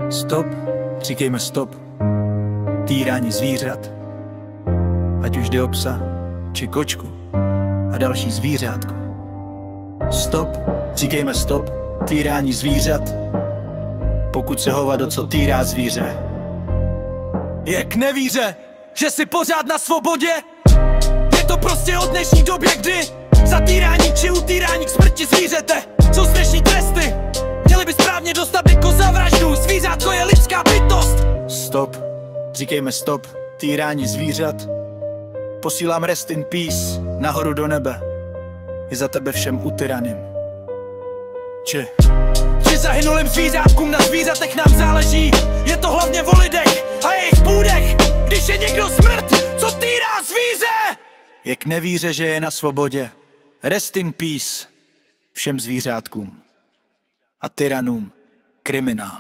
Stop, říkejme stop. Týrání zvířat. Ať už jde o psa, či kočku a další zvířátko. Stop, říkejme stop. Týrání zvířat. Pokud se hovado, co týrá zvíře, je k nevíře, že jsi pořád na svobodě. Je to prostě od dnešní době, kdy za týrání či utýrání k smrti zvířete jsou strašný tresty. Měli by správně dostat jako za vraždu. Zvířátko je lidská bytost. Stop, říkejme stop. Týrání zvířat. Posílám rest in peace nahoru do nebe. I za tebe všem utyraným. Či zahynulým zvířátkům na zvířatech nám záleží. Je to hlavně o lidech a jejich půdech. Když je někdo smrt, co týrá zvíře, je k nevíře, že je na svobodě. Rest in peace všem zvířátkům a tyranům kriminál.